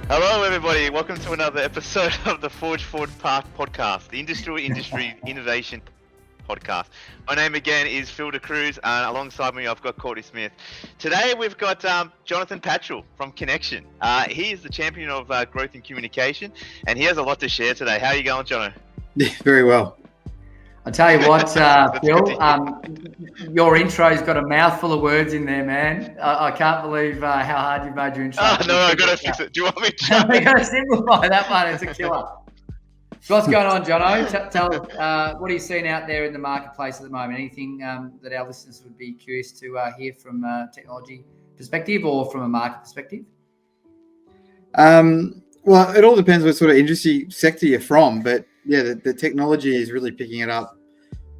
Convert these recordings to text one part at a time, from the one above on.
Hello, everybody. Welcome to another episode of the Forge Forward Path podcast, the Industry Innovation podcast. My name again is Phil de Cruz, and alongside me I've got Courtney Smith. Today we've got Jonathan Patchell from Kynection. He is the champion of growth and communication, and he has a lot to share today. How are you going, Jono? Yeah, very well. I tell you what, Phil, your intro's got a mouthful of words in there, man. I can't believe how hard you've made your intro. Oh, no, I've got to fix it. Do you want me to? I've got to simplify that one. It's a killer. So what's going on, Jono? Tell us, what are you seeing out there in the marketplace at the moment? Anything that our listeners would be curious to hear from a technology perspective or from a market perspective? Well, it all depends what sort of industry sector you're from, but yeah, the technology is really picking it up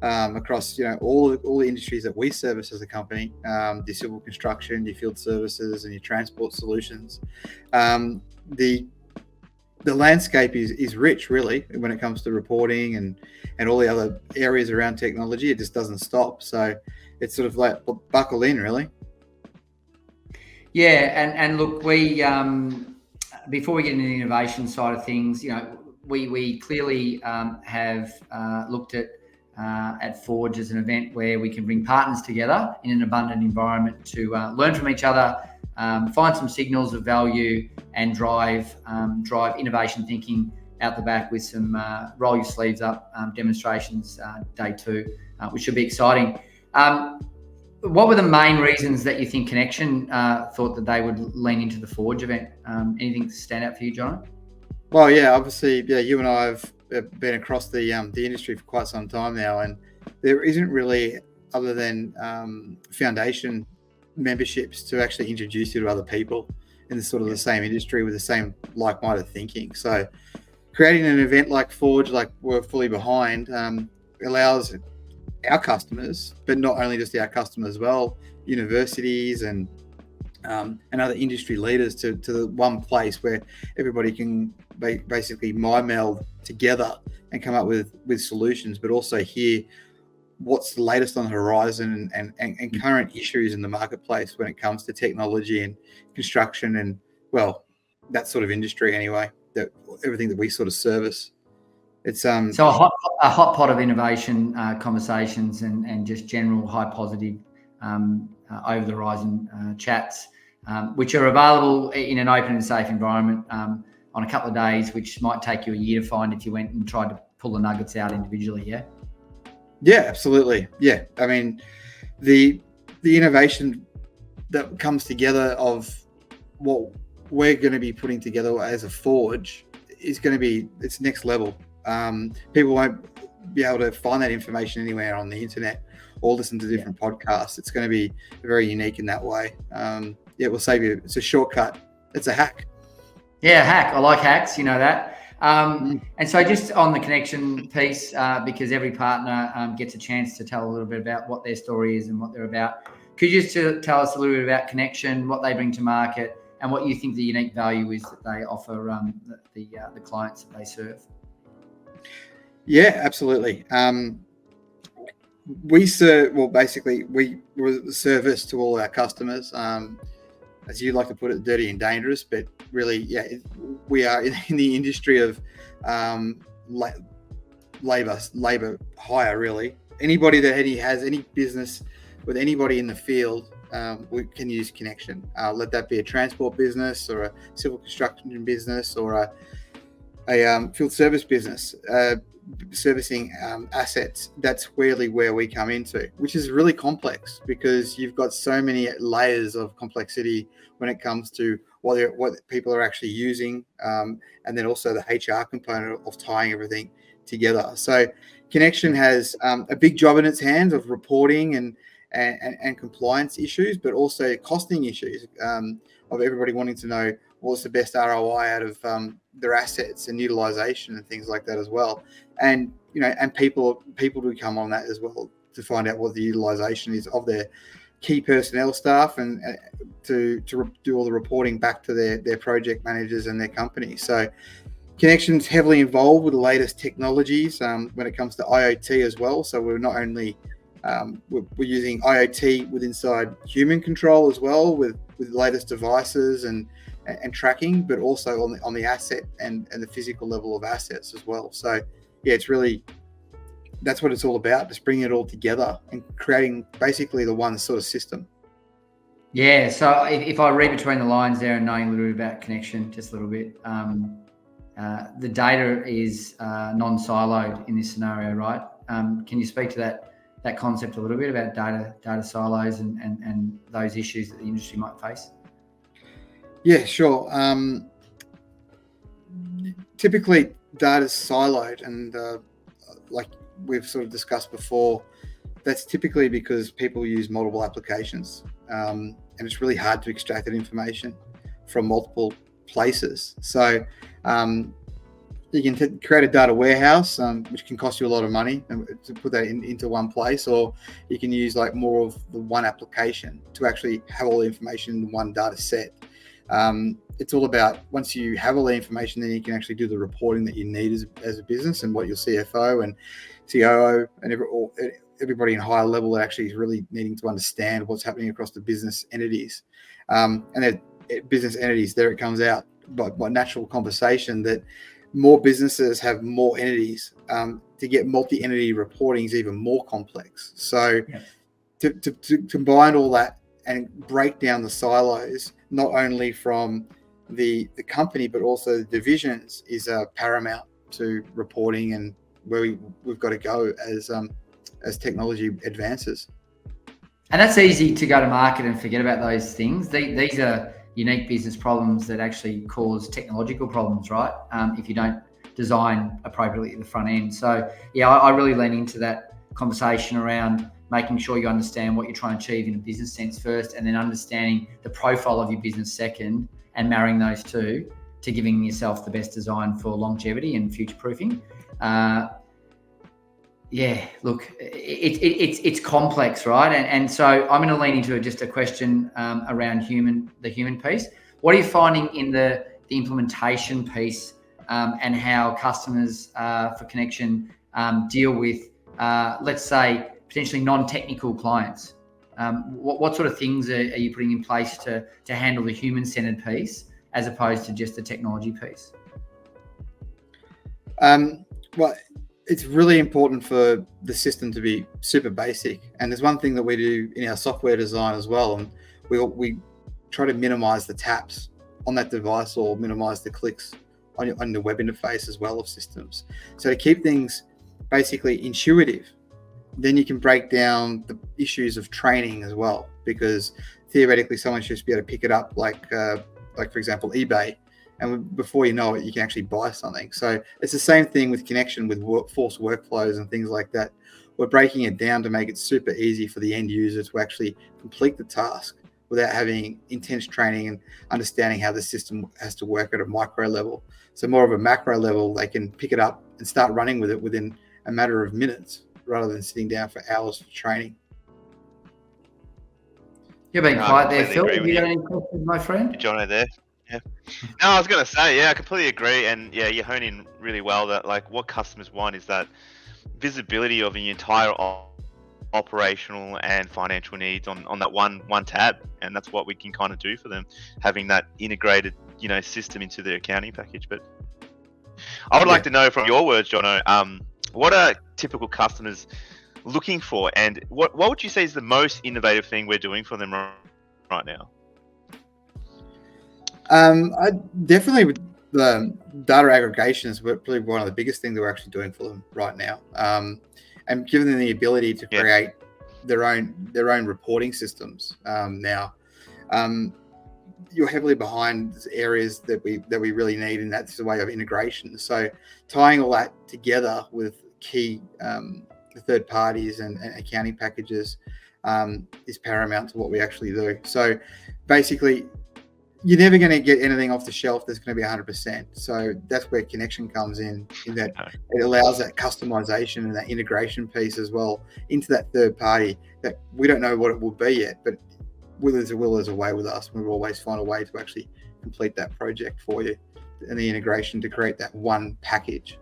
across all the industries that we service as a company, your civil construction, your field services, and your transport solutions. The landscape is rich, really, when it comes to reporting and all the other areas around technology. It just doesn't stop. So it's sort of like buckle in, really. Yeah, and look, we before we get into the innovation side of things, we clearly have looked at Forge as an event where we can bring partners together in an abundant environment to learn from each other, find some signals of value, and drive innovation thinking out the back with some roll your sleeves up demonstrations day 2, which should be exciting. What were the main reasons that you think Kynection thought that they would lean into the Forge event? Anything stand out for you, John? Well, yeah, obviously, you and I have been across the industry for quite some time now, and there isn't really, other than foundation memberships, to actually introduce you to other people in the sort of the same industry with the same like-minded thinking. So creating an event like Forge, like we're fully behind, allows our customers, but not only just our customers as well, universities and other industry leaders to the one place where everybody can basically mind meld together and come up with solutions, but also hear what's the latest on the horizon and current issues in the marketplace when it comes to technology and construction and, well, that sort of industry anyway, that everything that we sort of service. It's so a hot pot of innovation conversations and just general high positive over the horizon chats, which are available in an open and safe environment on a couple of days, which might take you a year to find if you went and tried to pull the nuggets out individually. Yeah, absolutely. Yeah, I mean, the innovation that comes together of what we're going to be putting together as a Forge is going to be, it's next level. People won't be able to find that information anywhere on the internet or listen to different podcasts. It's going to be very unique in that way. It will save you. It's a shortcut. It's a hack. Yeah, hack. I like hacks. You know that. And so just on the Kynection piece, because every partner gets a chance to tell a little bit about what their story is and what they're about. Could you just tell us a little bit about Kynection, what they bring to market, and what you think the unique value is that they offer the clients that they serve? Yeah, absolutely. We serve, well, basically, we're the service to all our customers. As you like to put it, dirty and dangerous, but really, yeah, we are in the industry of labor hire, really. Anybody that has any business with anybody in the field, we can use Kynection. Let that be a transport business or a civil construction business or a field service business. Servicing assets, that's really where we come into, which is really complex because you've got so many layers of complexity when it comes to what people are actually using, and then also the HR component of tying everything together. So Kynection has a big job in its hands of reporting and compliance issues, but also costing issues of everybody wanting to know what's the best ROI out of their assets and utilization and things like that as well. And and people do come on that as well to find out what the utilization is of their key personnel staff and to do all the reporting back to their project managers and their company. So Kynection is heavily involved with the latest technologies when it comes to IoT as well. So we're not only we're using IoT with inside human control as well with the latest devices and and tracking, but also on the asset and the physical level of assets as well. So yeah, it's really, that's what it's all about, just bringing it all together and creating basically the one sort of system. Yeah, so if I read between the lines there and knowing a little bit about Kynection, just a little bit, the data is non-siloed in this scenario, right? Can you speak to that concept a little bit about data silos and those issues that the industry might face? Yeah, sure. Typically, data's siloed, and like we've sort of discussed before, that's typically because people use multiple applications, and it's really hard to extract that information from multiple places. So you can create a data warehouse, which can cost you a lot of money to put that into one place, or you can use like more of the one application to actually have all the information in one data set. It's all about, once you have all the information, then you can actually do the reporting that you need as a business, and what your CFO and COO and everybody in higher level actually is really needing to understand what's happening across the business entities. And then business entities, there it comes out by natural conversation that more businesses have more entities. To get multi-entity reporting is even more complex. So to combine all that and break down the silos, not only from the company but also the divisions, is paramount to reporting and where we've got to go as technology advances. And that's easy to go to market and forget about those things. These are unique business problems that actually cause technological problems, right? If you don't design appropriately at the front end. So yeah, I really lean into that conversation around making sure you understand what you're trying to achieve in a business sense first, and then understanding the profile of your business second, and marrying those two to giving yourself the best design for longevity and future proofing. Yeah, look, it's complex, right? And so I'm going to lean into just a question around the human piece. What are you finding in the implementation piece, and how customers for Kynection deal with, let's say, potentially non-technical clients? What sort of things are you putting in place to handle the human-centered piece as opposed to just the technology piece? Well, it's really important for the system to be super basic. And there's one thing that we do in our software design as well, and we try to minimize the taps on that device, or minimize the clicks on the web interface as well of systems. So to keep things basically intuitive, then you can break down the issues of training as well, because theoretically someone should just be able to pick it up, like for example, eBay, and before you know it, you can actually buy something. So it's the same thing with Kynection, with force workflows and things like that. We're breaking it down to make it super easy for the end user to actually complete the task without having intense training and understanding how the system has to work at a micro level. So more of a macro level, they can pick it up and start running with it within a matter of minutes, rather than sitting down for hours for training. You're being quiet there, Phil. Have you got any questions, my friend? Jono there. Yeah. No, I was going to say, yeah, I completely agree. And yeah, you hone in really well that like what customers want is that visibility of the entire operational and financial needs on that one tab. And that's what we can kind of do for them, having that integrated, system into their accounting package. But I would like to know from your words, Jono, what are typical customers looking for, and what would you say is the most innovative thing we're doing for them right now? I definitely, with the data aggregation is probably one of the biggest things that we're actually doing for them right now, and giving them the ability to create their own reporting systems. Now, you're heavily behind areas that we really need, and that's the way of integration. So tying all that together with key third parties and accounting packages is paramount to what we actually do. So basically, you're never going to get anything off the shelf that's going to be 100%. So that's where Kynection comes in that it allows that customization and that integration piece as well into that third party that we don't know what it will be yet, but will is a way with us. We'll always find a way to actually complete that project for you, and the integration to create that one package.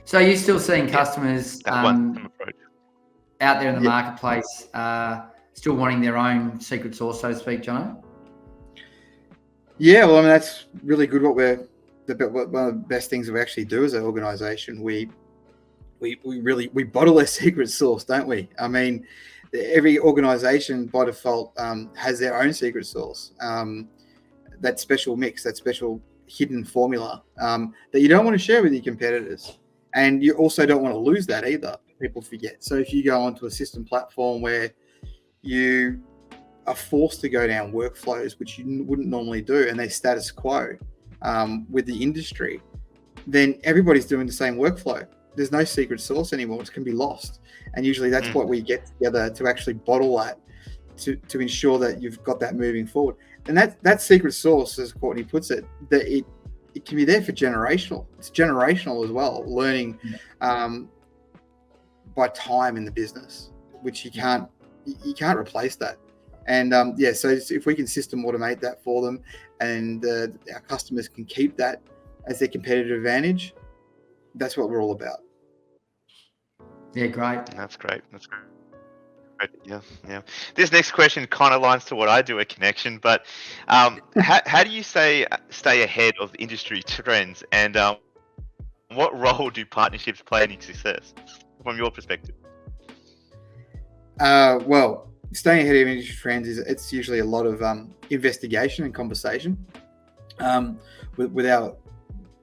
So you're still seeing customers out there in the marketplace still wanting their own secret sauce, so to speak, John? Yeah, well, I mean, that's really good. One of the best things we actually do as an organisation, we bottle their secret sauce, don't we? I mean, every organisation by default has their own secret sauce, that special mix, that special hidden formula that you don't want to share with your competitors, and you also don't want to lose that either. People forget. So if you go onto a system platform where you are forced to go down workflows which you wouldn't normally do, and they status quo with the industry, then everybody's doing the same workflow. There's no secret sauce anymore. It can be lost. And usually that's what we get together to actually bottle that to ensure that you've got that moving forward. And that secret sauce, as Courtney puts it, that it can be there for generational. It's generational as well, learning by time in the business, which you can't replace that. And so if we can system automate that for them, and our customers can keep that as their competitive advantage, that's what we're all about. Yeah, great. That's great. That's great. Yeah. This next question kind of aligns to what I do at Kynection, but how do you stay ahead of industry trends, and what role do partnerships play in success from your perspective? Well, staying ahead of industry trends it's usually a lot of investigation and conversation with our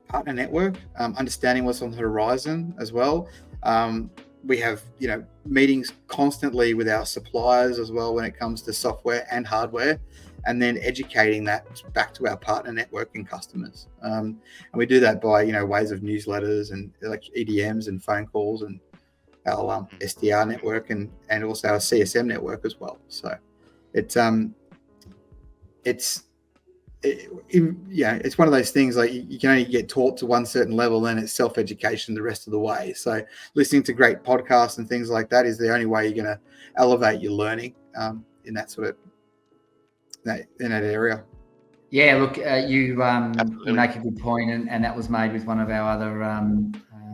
partner network, understanding what's on the horizon as well. We have meetings constantly with our suppliers as well when it comes to software and hardware, and then educating that back to our partner network and customers. And we do that by ways of newsletters and like EDMs and phone calls, and our SDR network, and also our CSM network as well. So it's one of those things, like you can only get taught to one certain level, and it's self-education the rest of the way. So listening to great podcasts and things like that is the only way you're going to elevate your learning in that sort of in that area. Yeah, look, you make a good point, and that was made with one of our other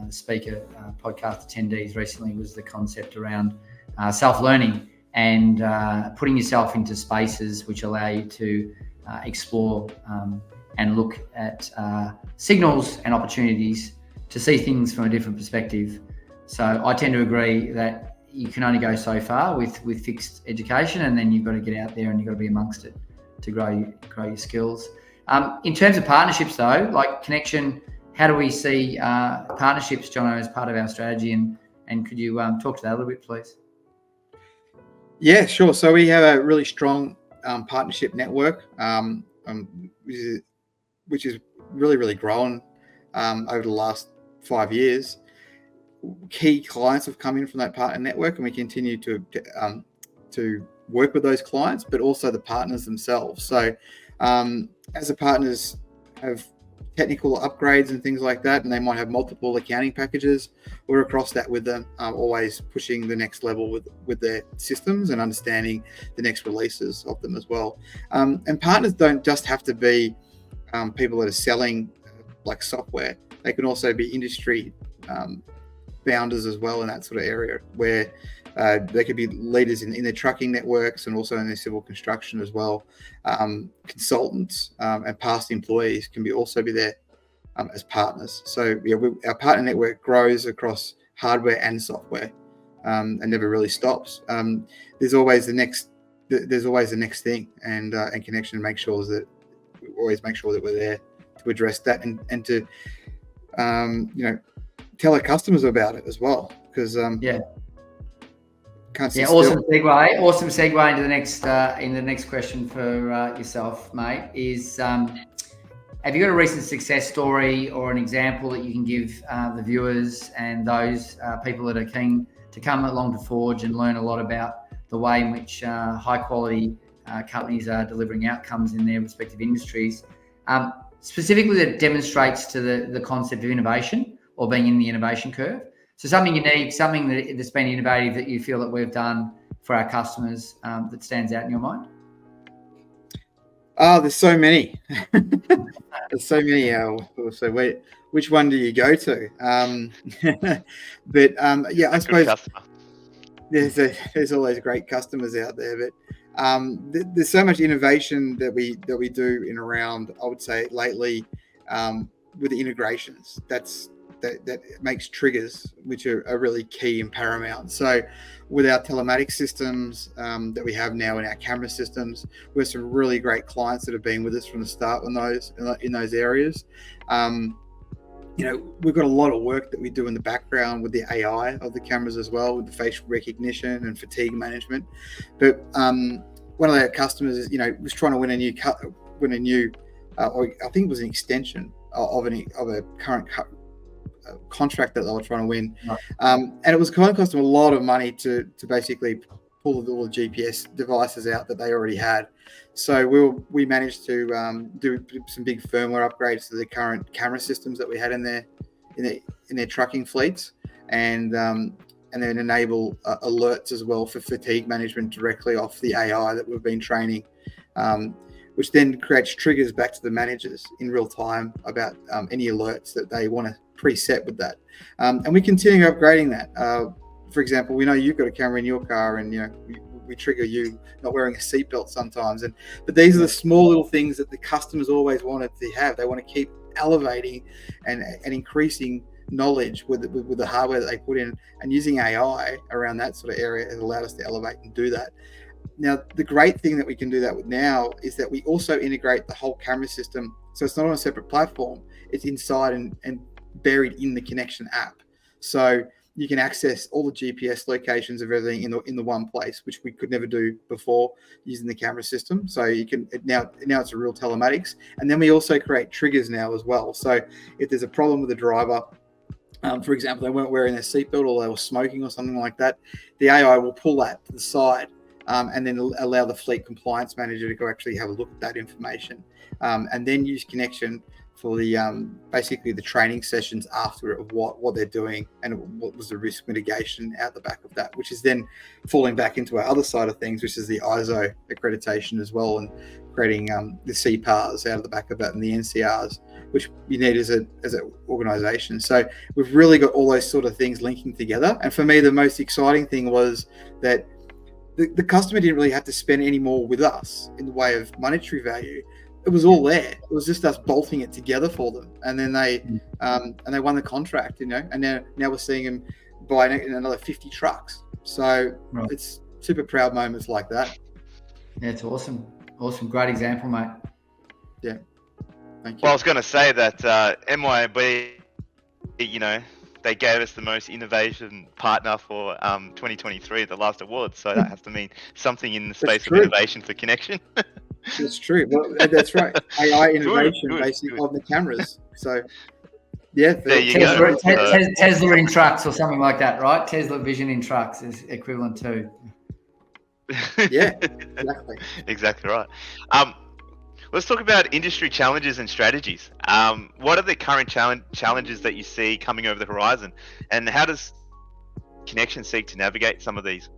speaker podcast attendees recently, was the concept around self-learning and putting yourself into spaces which allow you to explore and look at signals and opportunities to see things from a different perspective. So I tend to agree that you can only go so far with fixed education, and then you've got to get out there and you've got to be amongst it to grow your skills. In terms of partnerships though, like Kynection, how do we see partnerships, Jono, as part of our strategy? And could you talk to that a little bit, please? Yeah, sure. So we have a really strong partnership network, which is really grown over the last 5 years. Key clients have come in from that partner network, and we continue to work with those clients, but also the partners themselves. So as the partners have technical upgrades and things like that, and they might have multiple accounting packages, we're across that with them, always pushing the next level with their systems and understanding the next releases of them as well. And partners don't just have to be people that are selling like software. They can also be industry founders as well in that sort of area, where they could be leaders in their trucking networks and also in their civil construction as well. Consultants and past employees can also be there as partners. So our partner network grows across hardware and software, and never really stops. There's always the next thing, and Kynection makes sure that we always make sure that we're there to address that and to tell our customers about it as well, because awesome segue. Awesome segue into the next question for yourself, mate. Is have you got a recent success story or an example that you can give the viewers and those people that are keen to come along to Forge and learn a lot about the way in which high quality companies are delivering outcomes in their respective industries, specifically that demonstrates to the concept of innovation or being in the innovation curve? So something unique, something that's been innovative that you feel that we've done for our customers that stands out in your mind? Oh, there's so many. There's so many. So which one do you go to? But I suppose there's always great customers out there. There's so much innovation that we do in around, I would say lately, with the integrations. That makes triggers, which are really key and paramount. So with our telematics systems that we have now in our camera systems, we have some really great clients that have been with us from the start in those areas. We've got a lot of work that we do in the background with the AI of the cameras as well, with the facial recognition and fatigue management. But one of our customers is, was trying to win a new, or I think it was an extension of a current contract that they were trying to win, and it was going to cost them a lot of money to basically pull all the GPS devices out that they already had. So we managed to do some big firmware upgrades to the current camera systems that we had in their trucking fleets, and then enable alerts as well for fatigue management directly off the AI that we've been training, which then creates triggers back to the managers in real time about any alerts that they want to preset with that. And we continue upgrading that. For example, we know you've got a camera in your car, and we trigger you not wearing a seatbelt sometimes. But these are the small little things that the customers always wanted to have. They want to keep elevating and increasing knowledge with the hardware that they put in, and using AI around that sort of area has allowed us to elevate and do that. Now, the great thing that we can do that with now is that we also integrate the whole camera system. So it's not on a separate platform. It's inside and buried in the Kynection app. So you can access all the GPS locations of everything in the one place, which we could never do before using the camera system. So you can now it's a real telematics. And then we also create triggers now as well. So if there's a problem with the driver, for example, they weren't wearing their seatbelt or they were smoking or something like that, the AI will pull that to the side, and then allow the fleet compliance manager to go actually have a look at that information, and then use Kynection for the basically the training sessions after it of what they're doing and what was the risk mitigation out the back of that, which is then falling back into our other side of things, which is the ISO accreditation as well, and creating the CPARs out of the back of that and the NCRs, which you need as an organization. So we've really got all those sort of things linking together. And for me, the most exciting thing was that the customer didn't really have to spend any more with us in the way of monetary value. It was all there. It was just us bolting it together for them, and then they won the contract, and now we're seeing them buy another 50 trucks. So It's super proud moments like that. Yeah, it's awesome. Great example, mate. Yeah, thank you. Well, I was going to say that MYOB, they gave us the most innovation partner for 2023 at the last awards. So that has to mean something in the space of innovation for Kynection. That's true. Well, that's right. AI innovation basically on the cameras. So, yeah. There you go. Tesla in trucks or something like that, right? Tesla Vision in trucks is equivalent to. Yeah, exactly. Exactly right. Let's talk about industry challenges and strategies. What are the current challenges that you see coming over the horizon, and how does Kynection seek to navigate some of these?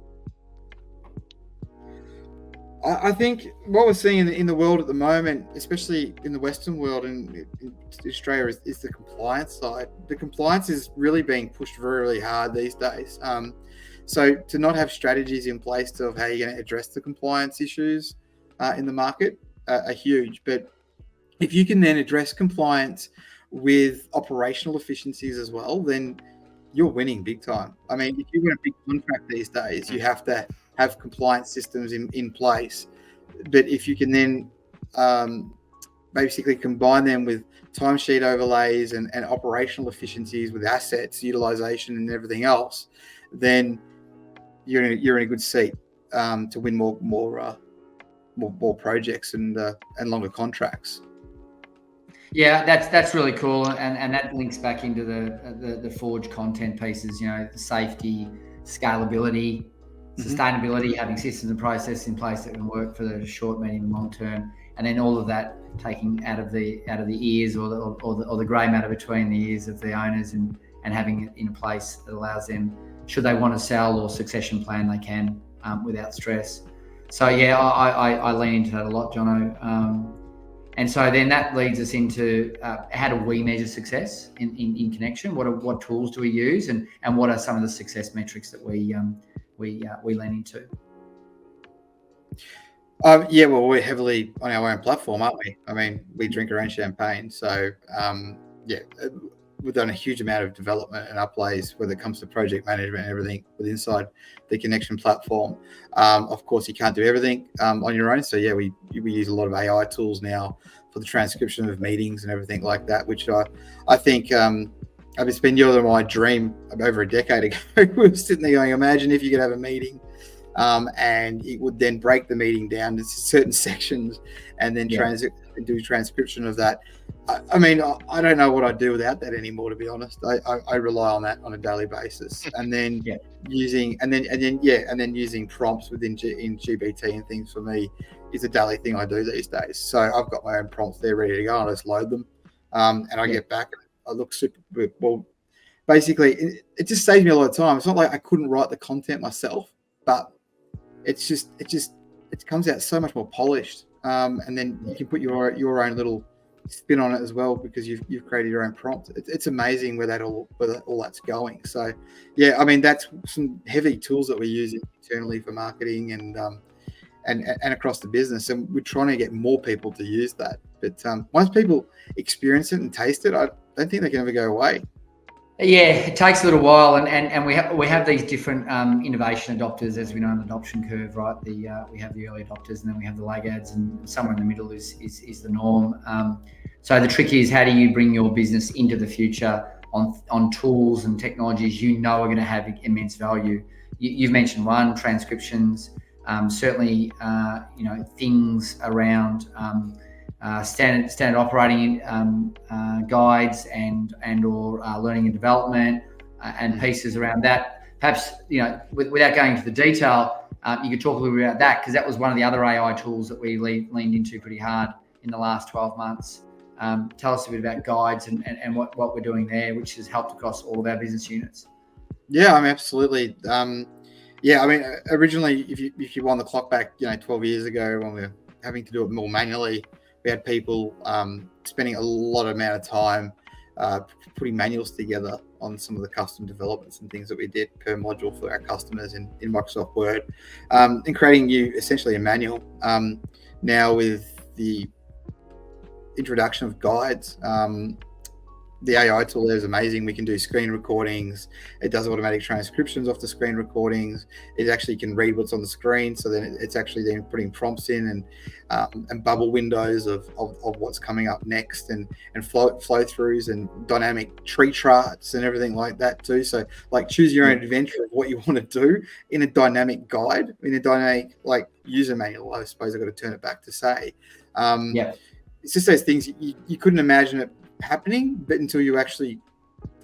I think what we're seeing in the world at the moment, especially in the Western world and in Australia, is the compliance side. The compliance is really being pushed very, really hard these days. So to not have strategies in place of how you're going to address the compliance issues in the market are huge. But if you can then address compliance with operational efficiencies as well, then you're winning big time. I mean, if you win a big contract these days, you have to have compliance systems in place. But if you can then basically combine them with timesheet overlays and operational efficiencies with assets utilization and everything else, then you're in a good seat to win more projects and longer contracts. Yeah, that's really cool, and that links back into the Forge content pieces. The safety, scalability, sustainability, having systems and processes in place that can work for the short, medium, and long term, and then all of that taking out of the ears or the grey matter between the ears of the owners, and having it in a place that allows them, should they want to sell or succession plan, they can without stress. So yeah, I lean into that a lot, Jono. And so then that leads us into how do we measure success in Kynection? What tools do we use, and what are some of the success metrics that we lean into? Yeah, well, we're heavily on our own platform, aren't we? I mean, we drink our own champagne, so yeah, we've done a huge amount of development and uplays when it comes to project management and everything with inside the Kynection platform. Of course, you can't do everything on your own, so yeah, we use a lot of AI tools now for the transcription of meetings and everything like that, which I think. It's been my dream over a decade ago. We were sitting there going, imagine if you could have a meeting and it would then break the meeting down into certain sections and then do transcription of that. I mean, I don't know what I'd do without that anymore, to be honest. I rely on that on a daily basis, and then using prompts within in GBT and things for me is a daily thing I do these days. So I've got my own prompts there ready to go, and I just load them, and I get back. I look super well. Basically, it just saves me a lot of time. It's not like I couldn't write the content myself, but it comes out so much more polished, and then you can put your own little spin on it as well because you've created your own prompt. It's amazing where all that's going. So yeah, I mean, that's some heavy tools that we're using internally for marketing and across the business, and we're trying to get more people to use that. But once people experience it and taste it, I don't think they can ever go away. Yeah, it takes a little while, and we have these different innovation adopters, as we know, on the adoption curve, right? We have the early adopters, and then we have the laggards, and somewhere in the middle is the norm. So the trick is, how do you bring your business into the future on tools and technologies you know are going to have immense value? You've mentioned one, transcriptions, certainly things around standard operating guides and or learning and development and pieces around that. Perhaps, without going into the detail, you could talk a little bit about that, because that was one of the other AI tools that we leaned into pretty hard in the last 12 months. Tell us a bit about guides and what we're doing there, which has helped across all of our business units. Yeah, I mean, absolutely. Yeah, I mean, originally, if you wind the clock back, 12 years ago, when we were having to do it more manually, we had people spending a lot of amount of time putting manuals together on some of the custom developments and things that we did per module for our customers in Microsoft Word, and creating essentially a manual. Now with the introduction of guides, the AI tool there is amazing. We can do screen recordings. It does automatic transcriptions off the screen recordings. It actually can read what's on the screen. So then it's actually then putting prompts in and bubble windows of what's coming up next, and flow throughs and dynamic tree charts and everything like that too. So like, choose your own adventure of what you want to do in a dynamic guide, in a dynamic like user manual, I suppose I've got to turn it back to say. It's just those things you couldn't imagine it happening, but until you actually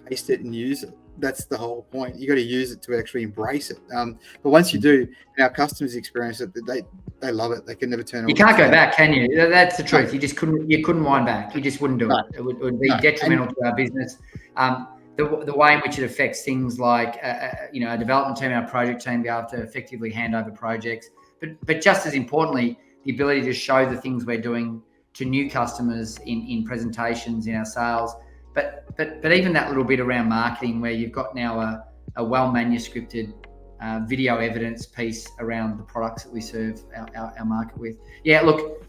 taste it and use it. That's the whole point. You got to use it to actually embrace it. But once you do, and our customers experience it, they love it. They can never turn it. You can't go back, can you? That's the truth. You couldn't wind back. You just wouldn't do it. It would be detrimental to our business. The way in which it affects things like a development team, our project team, be able to effectively hand over projects, but just as importantly, the ability to show the things we're doing to new customers in presentations, in our sales, but even that little bit around marketing, where you've got now a well manuscripted video evidence piece around the products that we serve our market with. Yeah, look,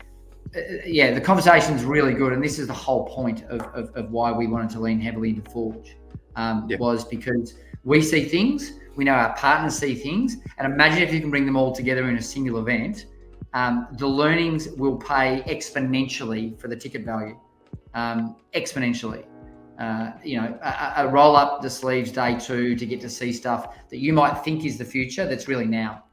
the conversation's really good, and this is the whole point of why we wanted to lean heavily into Forge, was because we see things, we know our partners see things, and imagine if you can bring them all together in a single event. The learnings will pay exponentially for the ticket value, exponentially. A roll up the sleeves day 2 to get to see stuff that you might think is the future, that's really now.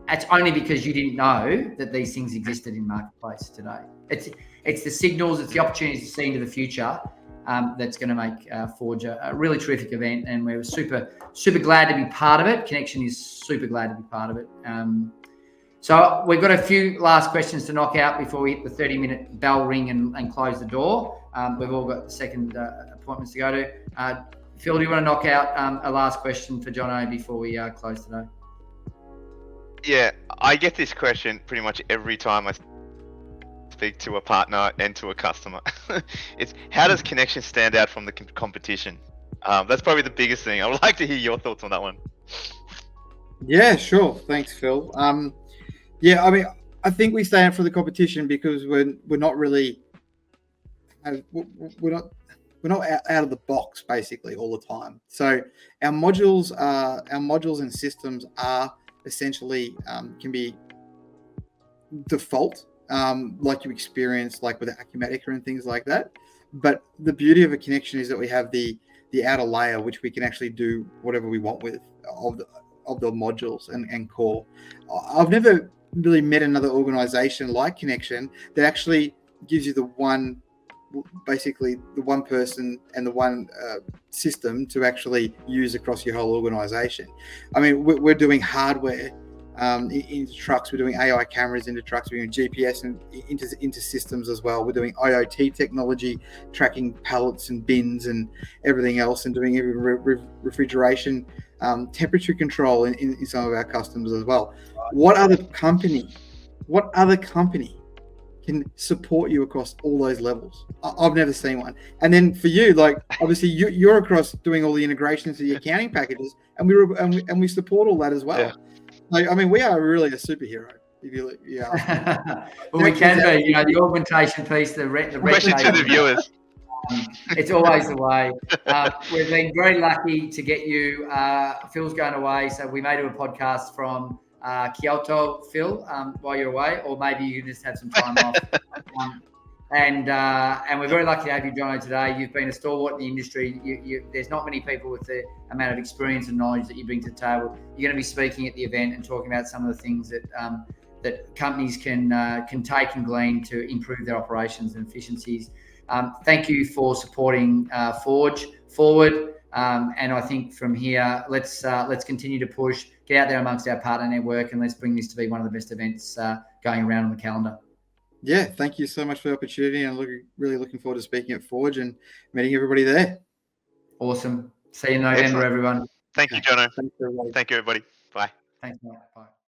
That's only because you didn't know that these things existed in marketplace today. It's the signals, it's the opportunities to see into the future that's going to make Forge a really terrific event, and we're super glad to be part of it. Kynection is super glad to be part of it. So we've got a few last questions to knock out before we hit the 30-minute bell ring and close the door. We've all got second appointments to go to. Phil, do you want to knock out a last question for Jono before we close today? Yeah, I get this question pretty much every time I speak to a partner and to a customer. It's, how does Kynection stand out from the competition? That's probably the biggest thing. I would like to hear your thoughts on that one. Yeah, sure. Thanks, Phil. Yeah, I mean, I think we stay out for the competition because we're not really we're not out of the box basically all the time. So our modules and systems are essentially can be default, like you experience like with Acumatica and things like that. But the beauty of a Kynection is that we have the outer layer, which we can actually do whatever we want with of the modules and core. I've never really met another organization like Kynection that actually gives you the one person and the one system to actually use across your whole organization. I mean, we're doing hardware into trucks. We're doing AI cameras into trucks. We're doing GPS into systems as well. We're doing IoT technology, tracking pallets and bins and everything else, and doing refrigeration, temperature control in some of our customers as well. What other company can support you across all those levels? I've never seen one. And then for you, like obviously you're across doing all the integrations to the accounting packages, and we support all that as well. Yeah. Like, I mean, we are really a superhero. If you well, we can be. You know, the augmentation piece, the Question to the viewers. It's always the way. We've been very lucky to get you. Phil's going away, so we may do a podcast from Kyoto, Phil, while you're away, or maybe you can just have some time off. And we're very lucky to have you, Jono, today. You've been a stalwart in the industry. There's not many people with the amount of experience and knowledge that you bring to the table. You're going to be speaking at the event and talking about some of the things that companies can take and glean to improve their operations and efficiencies. Thank you for supporting Forge forward. And I think from here, let's continue to push, get out there amongst our partner network, and let's bring this to be one of the best events going around on the calendar. Yeah, thank you so much for the opportunity, and really looking forward to speaking at Forge and meeting everybody there. Awesome. See you in November, Excellent. everyone. Thank you, Jono. Thanks, everybody. Thank you, everybody. Bye. Thanks, Mike. Bye.